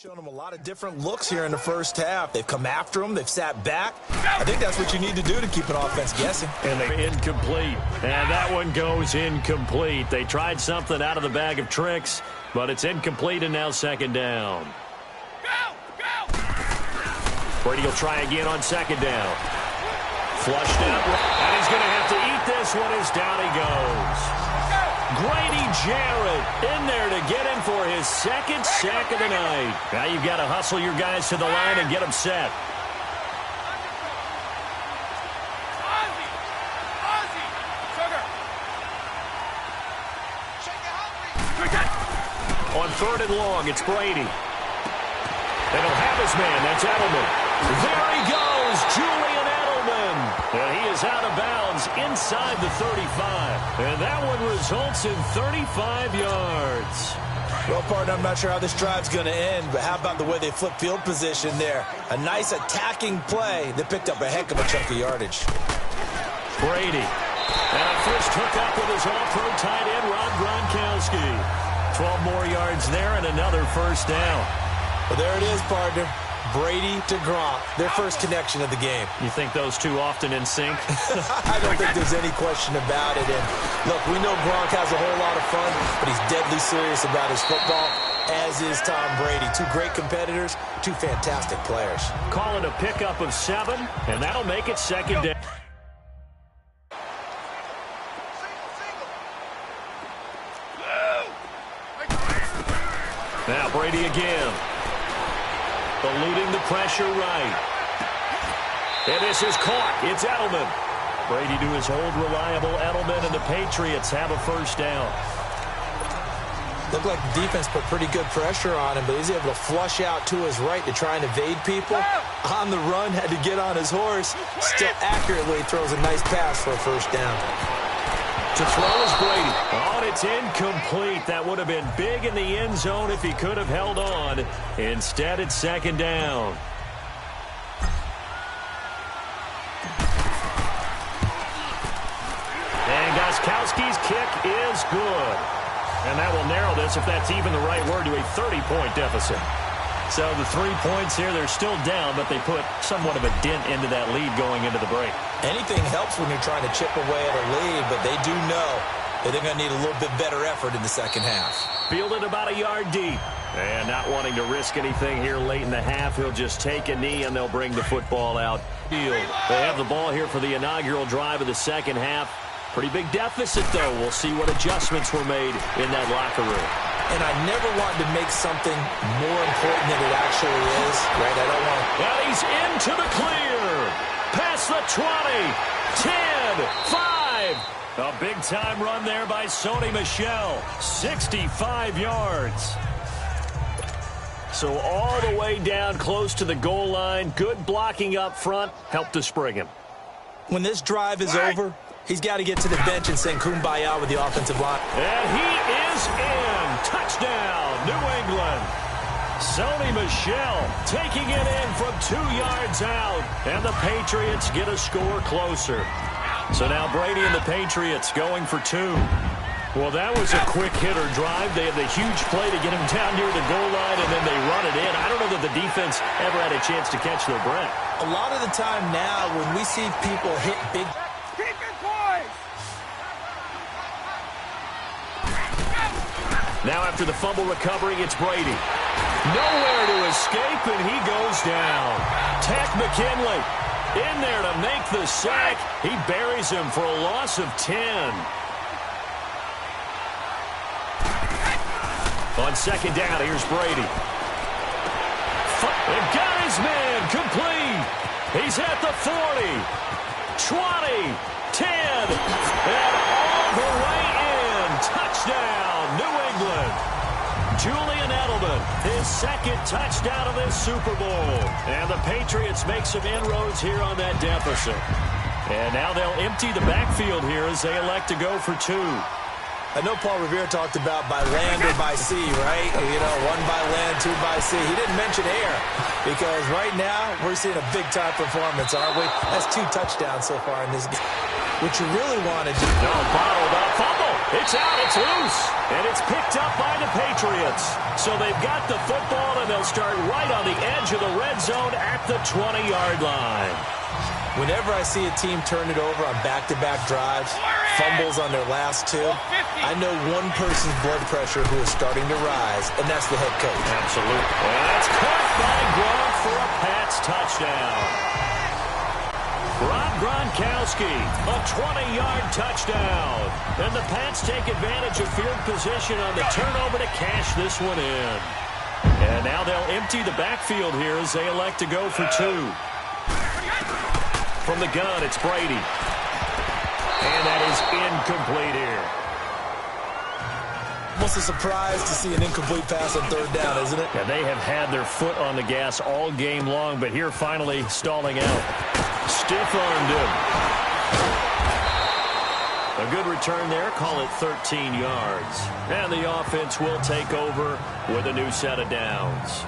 Shown them a lot of different looks here in the first half. They've come after them. They've sat back. I think that's what you need to do to keep an offense guessing. And they're incomplete. And that one goes incomplete. They tried something out of the bag of tricks, but it's incomplete and now second down. Brady will try again on second down. Flushed out. And he's going to have to eat this one as down he goes. Grady Jarrett in there to get him for his second sack of the night. Now you've got to hustle your guys to the line and get them set. On third and long, it's Brady. And he'll have his man. That's Edelman. There he goes, Julian Edelman. And he is out of bounds inside the 35. And that one results in 35 yards. Well, partner, I'm not sure how this drive's going to end, but how about the way they flip field position there? A nice attacking play that picked up a heck of a chunk of yardage. Brady. And a first hookup with his all-pro tight end, Rob Gronkowski. 12 more yards there and another first down. Well, there it is, partner. Brady to Gronk, their first connection of the game. You think those two often in sync? I don't think there's any question about it. And look, we know Gronk has a whole lot of fun, but he's deadly serious about his football, as is Tom Brady. Two great competitors, two fantastic players. Call it a pickup of 7, and that'll make it second down. Now Brady again. Eluding the pressure right. And this is caught. It's Edelman. Brady to his old reliable Edelman, and the Patriots have a first down. Looked like the defense put pretty good pressure on him, but he's able to flush out to his right to try and evade people. On the run, had to get on his horse. Still accurately throws a nice pass for a first down. To throw is Brady. Oh, and it's incomplete. That would have been big in the end zone if he could have held on. Instead, it's second down. And Gostkowski's kick is good. And that will narrow this, if that's even the right word, to a 30-point deficit. So the 3 points here, they're still down, but they put somewhat of a dent into that lead going into the break. Anything helps when you're trying to chip away at a lead, but they do know that they're going to need a little bit better effort in the second half. Fielded about a yard deep. And not wanting to risk anything here late in the half, he'll just take a knee and they'll bring the football out. They have the ball here for the inaugural drive of the second half. Pretty big deficit, though. We'll see what adjustments were made in that locker room. And I never want to make something more important than it actually is, right? I don't want to. And he's into the clear. Past the 20, 10, 5. A big-time run there by Sony Michel. 65 yards. So all the way down close to the goal line. Good blocking up front. Helped to spring him. When this drive is over, he's got to get to the bench and sing Kumbaya with the offensive line. And he is in. Touchdown, New England. Sony Michel taking it in from 2 yards out. And the Patriots get a score closer. So now Brady and the Patriots going for 2. Well, that was a quick hitter drive. They had the huge play to get him down near the goal line, and then they run it in. I don't know that the defense ever had a chance to catch their breath. A lot of the time now when we see people hit big... Now after the fumble recovery, it's Brady. Nowhere to escape, and he goes down. Takk McKinley in there to make the sack. He buries him for a loss of 10. On second down, here's Brady. And got his man complete. He's at the 40, 20, 10, and all the way in. Touchdown, New England. Julian Edelman, his second touchdown of this Super Bowl. And the Patriots make some inroads here on that deficit. And now they'll empty the backfield here as they elect to go for 2. I know Paul Revere talked about by land or by sea, right? You know, 1 by land, 2 by sea. He didn't mention air because right now we're seeing a big-time performance, aren't we? That's 2 touchdowns so far in this game. What you really want to do... No, bottled up fumble. It's out, it's loose, and it's picked up by the Patriots. So they've got the football, and they'll start right on the edge of the red zone at the 20-yard line. Whenever I see a team turn it over on back-to-back drives, fumbles on their last two, I know one person's blood pressure who is starting to rise, and that's the head coach. Absolutely. And that's caught by Gronk for a Pats touchdown. Rob Gronkowski, a 20-yard touchdown. And the Pats take advantage of field position on the turnover to cash this one in. And now they'll empty the backfield here as they elect to go for two. From the gun, it's Brady. And that is incomplete here. Almost a surprise to see an incomplete pass on third down, isn't it? Yeah, they have had their foot on the gas all game long, but here finally stalling out. Stiff-armed him. A good return there. Call it 13 yards. And the offense will take over with a new set of downs.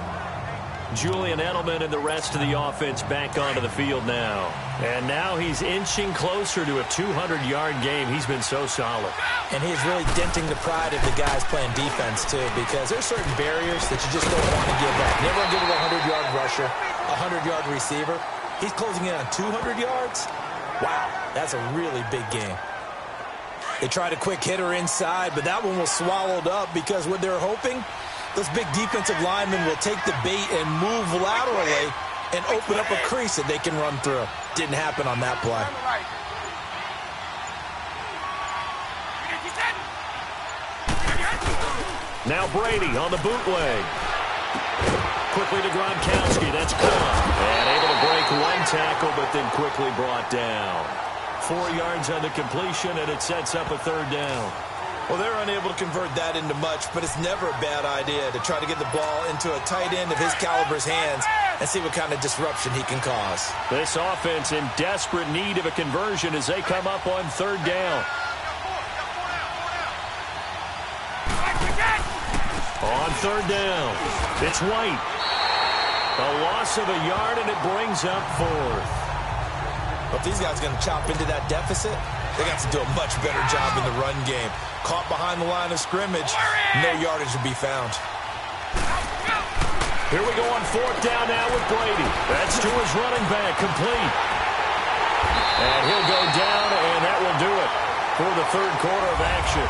Julian Edelman and the rest of the offense back onto the field now. And now he's inching closer to a 200-yard game. He's been so solid. And he's really denting the pride of the guys playing defense, too, because there's certain barriers that you just don't want to give up. Never give it a 100-yard rusher, a 100-yard receiver. He's closing in on 200 yards. Wow, that's a really big game. They tried a quick hitter inside, but that one was swallowed up because what they're hoping, those big defensive linemen will take the bait and move laterally and open up a crease that they can run through. Didn't happen on that play. Now Brady on the bootleg. Quickly to Gronkowski. That's caught. And able to break one tackle, but then quickly brought down. 4 yards on the completion, and it sets up a third down. Well, they're unable to convert that into much, but it's never a bad idea to try to get the ball into a tight end of his caliber's hands and see what kind of disruption he can cause. This offense in desperate need of a conversion as they come up on third down. On third down, it's White. A loss of a yard, and it brings up fourth. Well, if these guys are going to chop into that deficit, they got to do a much better job in the run game. Caught behind the line of scrimmage, no yardage to be found. Here we go on fourth down now with Brady. That's to his running back, complete. And he'll go down, and that will do it for the third quarter of action.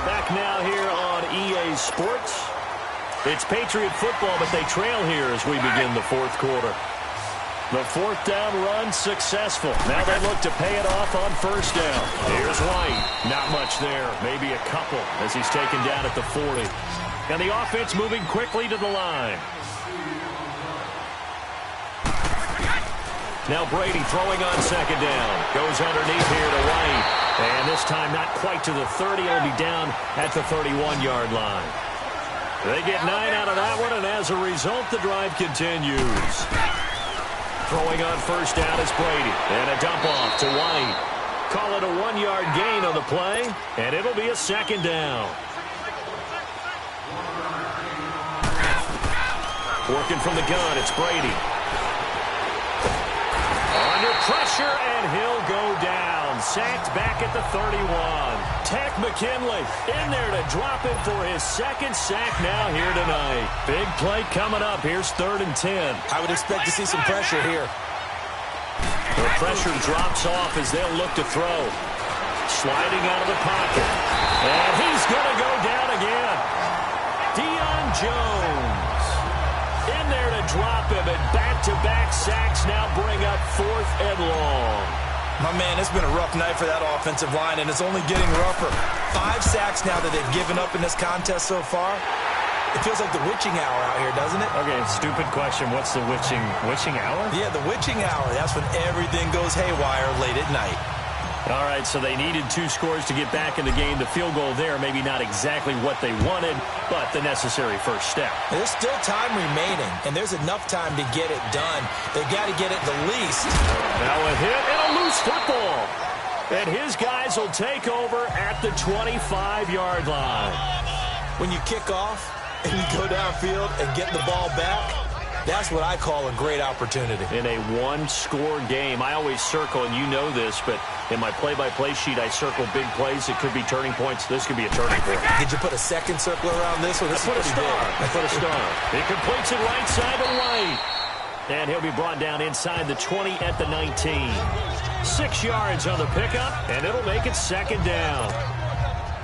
Back now here on EA Sports. It's Patriot football, but they trail here as we begin the fourth quarter. The fourth down run successful. Now they look to pay it off on first down. Here's White. Not much there. Maybe a couple as he's taken down at the 40. And the offense moving quickly to the line. Now Brady throwing on second down. Goes underneath here to White. And this time not quite to the 30. It'll be down at the 31-yard line. They get 9 out of that one, and as a result, the drive continues. Throwing on first down is Brady. And a dump off to White. Call it a 1-yard gain on the play, and it'll be a second down. Working from the gun, it's Brady. Under pressure, and he'll go down. Sacked back at the 31. Takk McKinley in there to drop it for his second sack now here tonight. Big play coming up. Here's 3rd and 10. I would expect to see some pressure here. The pressure drops off as they'll look to throw. Sliding out of the pocket. And he's going to go down again. Deion Jones in there to drop him, and back-to-back sacks now bring up 4th and long. My man, it's been a rough night for that offensive line, and it's only getting rougher. 5 sacks now that they've given up in this contest so far. It feels like the witching hour out here, doesn't it? Okay, stupid question. What's the witching hour? Yeah, the witching hour. That's when everything goes haywire late at night. All right, so they needed 2 scores to get back in the game. The field goal there, maybe not exactly what they wanted, but the necessary first step. There's still time remaining, and there's enough time to get it done. They got to get it the least. Now a hit and a loose football. And his guys will take over at the 25-yard line. When you kick off and you go downfield and get the ball back, That's what I call a great opportunity. In a one-score game, I always circle, and you know this, but in my play-by-play sheet, I circle big plays. It could be turning points. This could be a turning point. Did you put a second circle around this one? I put a star. He completes it right side to right. And he'll be brought down inside the 20 at the 19. 6 yards on the pickup, and it'll make it second down.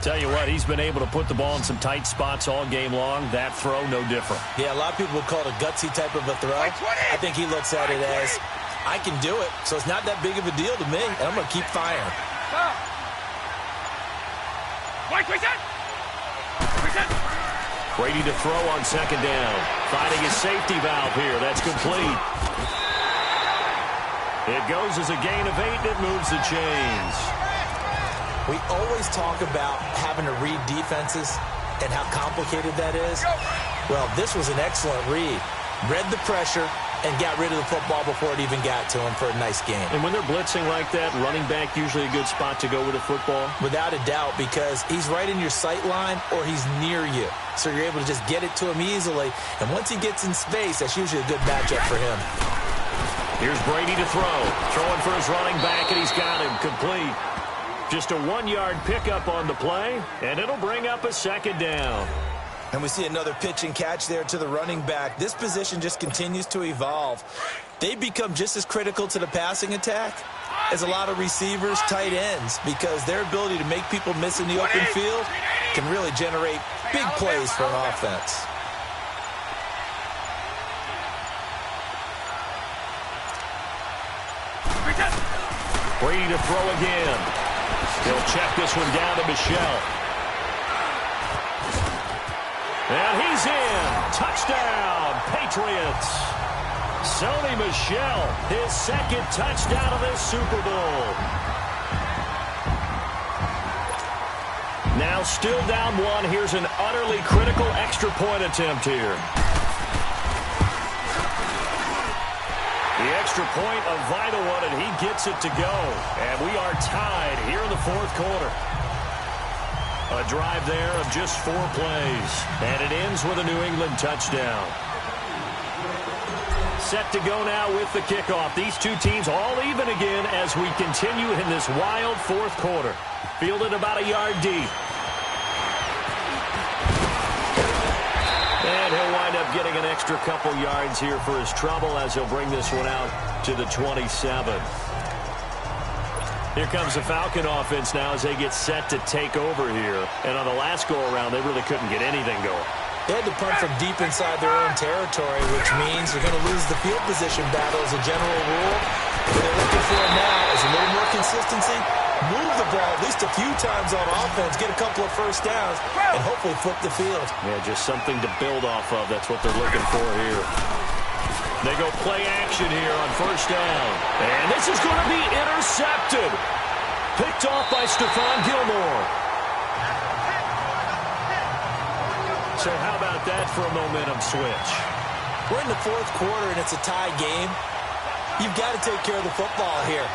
Tell you what, he's been able to put the ball in some tight spots all game long. That throw, no different. Yeah, a lot of people would call it a gutsy type of a throw. I think he looks at it as, I can do it, so it's not that big of a deal to me, and I'm going to keep firing. Brady to throw on second down. Finding his safety valve here. That's complete. It goes as a gain of 8, and it moves the chains. We always talk about having to read defenses and how complicated that is. Well, this was an excellent read. Read the pressure and got rid of the football before it even got to him for a nice game. And when they're blitzing like that, running back usually a good spot to go with the football? Without a doubt, because he's right in your sight line or he's near you. So you're able to just get it to him easily. And once he gets in space, that's usually a good matchup for him. Here's Brady to throw. Throwing for his running back, and he's got him complete. Just a 1-yard pickup on the play, and it'll bring up a second down. And we see another pitch and catch there to the running back. This position just continues to evolve. They become just as critical to the passing attack as a lot of receivers, tight ends, because their ability to make people miss in the open field can really generate big plays for an offense. Brady to throw again. He'll check this one down to Michel. And he's in. Touchdown, Patriots. Sony Michel, his second touchdown of this Super Bowl. Now still down 1. Here's an utterly critical extra point attempt here. The extra point, a vital one, and he gets it to go. And we are tied here in the fourth quarter. A drive there of just 4 plays. And it ends with a New England touchdown. Set to go now with the kickoff. These two teams all even again as we continue in this wild fourth quarter. Fielded about a yard deep. And he'll wind up getting an extra couple yards here for his trouble as he'll bring this one out to the 27. Here comes the Falcon offense now as they get set to take over here. And on the last go-around, they really couldn't get anything going. They had to punt from deep inside their own territory, which means they're going to lose the field position battle as a general rule. What they're looking for now is a little more consistency. Move the ball at least a few times on offense, get a couple of first downs, and hopefully flip the field. Yeah, just something to build off of. That's what they're looking for here. They go play action here on first down. And this is going to be intercepted. Picked off by Stephon Gilmore. So how about that for a momentum switch? We're in the fourth quarter, and it's a tie game. You've got to take care of the football here.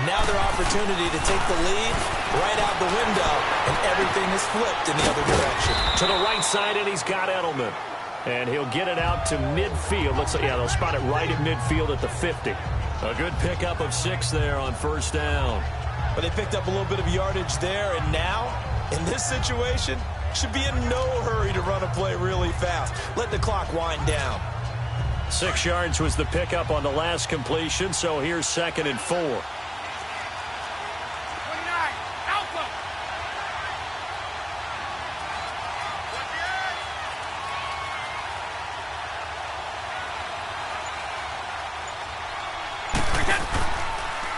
Now their opportunity to take the lead right out the window, and everything is flipped in the other direction. To the right side, and he's got Edelman. And he'll get it out to midfield. Looks like, yeah, they'll spot it right at midfield at the 50. A good pickup of 6 there on first down. But they picked up a little bit of yardage there, and now, in this situation, should be in no hurry to run a play really fast. Let the clock wind down. 6 yards was the pickup on the last completion, so here's 2nd and 4.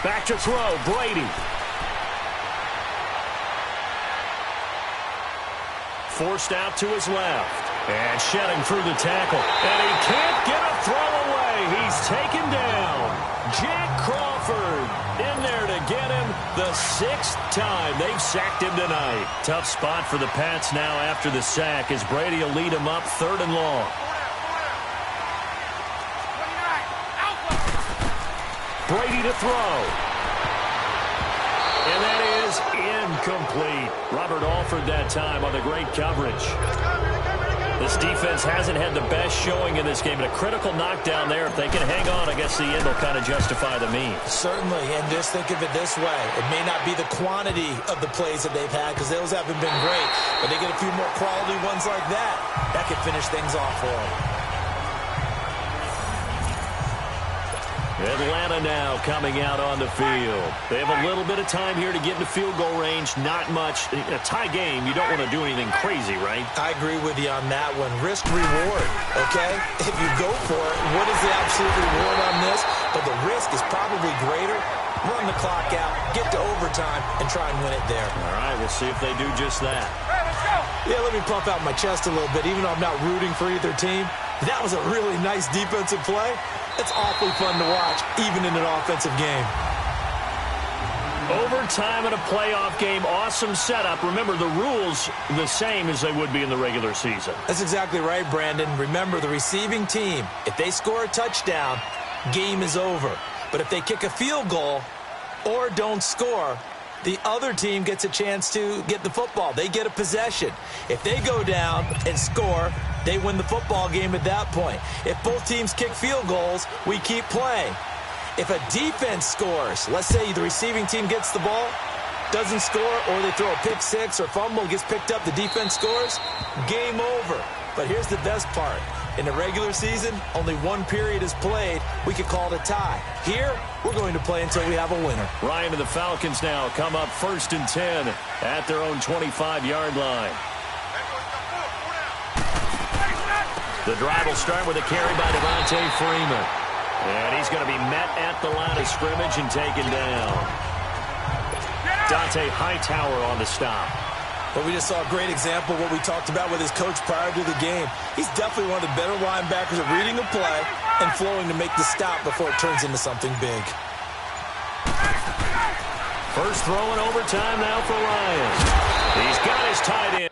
Back to throw, Brady. Forced out to his left. And shedding through the tackle. And he can't get a throw away. He's taken down. Jack Crawford in there to get him the 6th time. They've sacked him tonight. Tough spot for the Pats now after the sack as Brady will lead him up 3rd and long. Brady to throw. And that is incomplete. Robert Alford that time on the great coverage. This defense hasn't had the best showing in this game, but a critical knockdown there. If they can hang on, I guess the end will kind of justify the means. Certainly, and just think of it this way. It may not be the quantity of the plays that they've had because those haven't been great, but they get a few more quality ones like that. That could finish things off for them. Atlanta now coming out on the field. They have a little bit of time here to get into field goal range. Not much. A tie game, you don't want to do anything crazy, right? I agree with you on that one. Risk reward, okay? If you go for it, what is the absolute reward on this? But the risk is probably greater. Run the clock out, get to overtime, and try and win it there. All right, we'll see if they do just that. Yeah, let me pump out my chest a little bit, even though I'm not rooting for either team. That was a really nice defensive play. It's awfully fun to watch, even in an offensive game. Overtime in a playoff game, awesome setup. Remember, the rules the same as they would be in the regular season. That's exactly right, Brandon. Remember, the receiving team, if they score a touchdown, game is over. But if they kick a field goal or don't score, the other team gets a chance to get the football. They get a possession. If they go down and score, they win the football game at that point. If both teams kick field goals, we keep playing. If a defense scores, let's say the receiving team gets the ball, doesn't score, or they throw a pick six or fumble, gets picked up, the defense scores, game over. But here's the best part. In the regular season, only one period is played. We could call it a tie. Here, we're going to play until we have a winner. Ryan and the Falcons now come up 1st and 10 at their own 25-yard line. The drive will start with a carry by Devontae Freeman. And he's going to be met at the line of scrimmage and taken down. Dante Hightower on the stop. But we just saw a great example of what we talked about with his coach prior to the game. He's definitely one of the better linebackers at reading the play and flowing to make the stop before it turns into something big. First throw in overtime now for Ryan. He's got his tight end.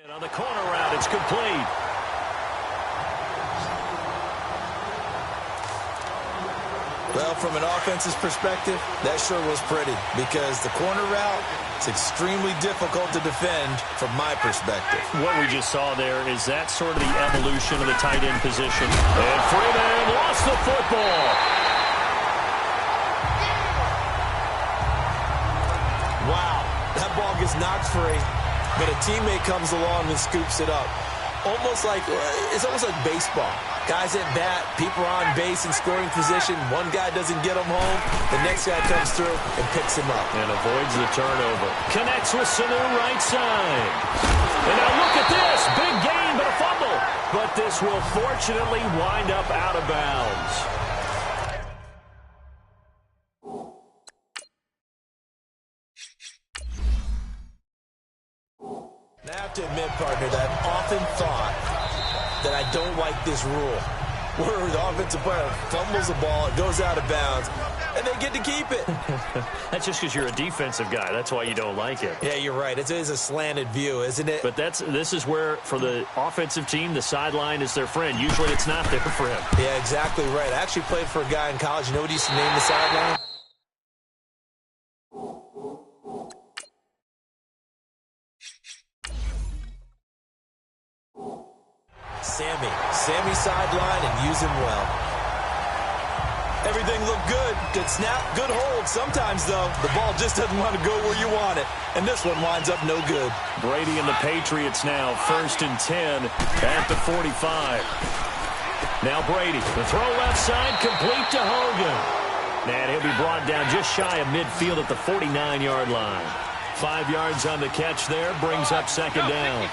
And on the corner route, it's complete. Well, from an offense's perspective, that sure was pretty because the corner route is extremely difficult to defend from my perspective. What we just saw there is that sort of the evolution of the tight end position. And Freeman lost the football. Wow, that ball gets knocked free, but a teammate comes along and scoops it up. almost like baseball. Guys at bat, people are on base in scoring position. One guy doesn't get him home. The next guy comes through and picks him up. And avoids the turnover. Connects with Sanu right side. And now look at this. Big gain, but a fumble. But this will fortunately wind up out of bounds. Now, I have to admit, partner, that I've often thought that I don't like this rule, where the offensive player fumbles the ball, it goes out of bounds, and they get to keep it. That's just because you're a defensive guy. That's why you don't like it. Yeah, you're right. It is a slanted view, isn't it? But this is where, for the offensive team, the sideline is their friend. Usually it's not there for him. Yeah, exactly right. I actually played for a guy in college. You know what he used to name the sideline? Sammy sideline and use him well. Everything looked good. Good snap, good hold. Sometimes, though, the ball just doesn't want to go where you want it. And this one winds up no good. Brady and the Patriots now, 1st and 10 at the 45. Now Brady, the throw left side, complete to Hogan. And he'll be brought down just shy of midfield at the 49-yard line. 5 yards on the catch there, brings up 2nd down.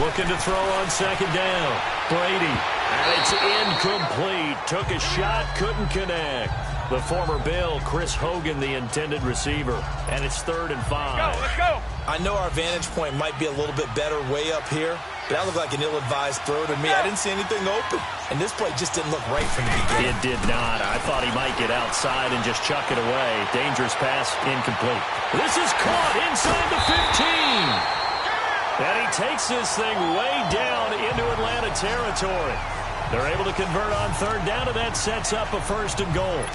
Looking to throw on 2nd down. Brady, and it's incomplete. Took a shot, couldn't connect. The former Bill, Chris Hogan, the intended receiver. And it's 3rd and 5. Let's go. I know our vantage point might be a little bit better way up here, but that looked like an ill-advised throw to me. I didn't see anything open. And this play just didn't look right from the beginning. It did not. I thought he might get outside and just chuck it away. Dangerous pass, incomplete. This is caught inside the 15. And he takes this thing way down into Atlanta territory. They're able to convert on 3rd down, and that sets up a 1st and goal.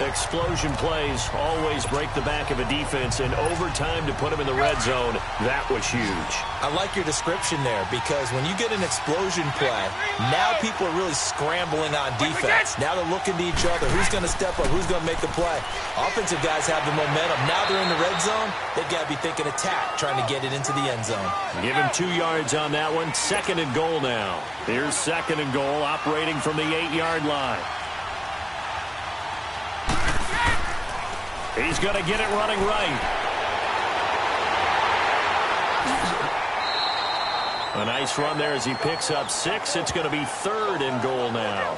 Explosion plays always break the back of a defense, and overtime to put them in the red zone, that was huge. I like your description there, because when you get an explosion play, now people are really scrambling on defense. Now they're looking to each other. Who's going to step up? Who's going to make the play? Offensive guys have the momentum. Now they're in the red zone. They've got to be thinking attack, trying to get it into the end zone. Give him 2 yards on that one. 2nd and goal now. Here's 2nd and goal, operating from the 8-yard line. He's going to get it running right. A nice run there as he picks up 6. It's going to be 3rd and goal now.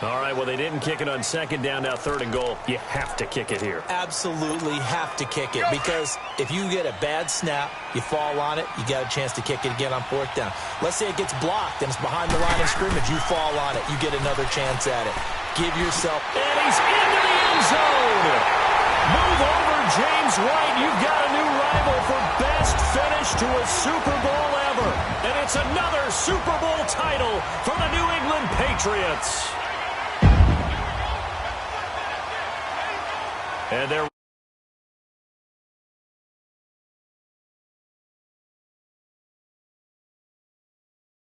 All right, well, they didn't kick it on 2nd down, now 3rd and goal. You have to kick it here. Absolutely have to kick it, because if you get a bad snap, you fall on it, you got a chance to kick it again on 4th down. Let's say it gets blocked and it's behind the line of scrimmage. You fall on it, you get another chance at it. Give yourself... And he's into the end zone. Move over, James White. You've got a new rival for best finish to a Super Bowl ever. And it's another Super Bowl title for the New England Patriots. And they're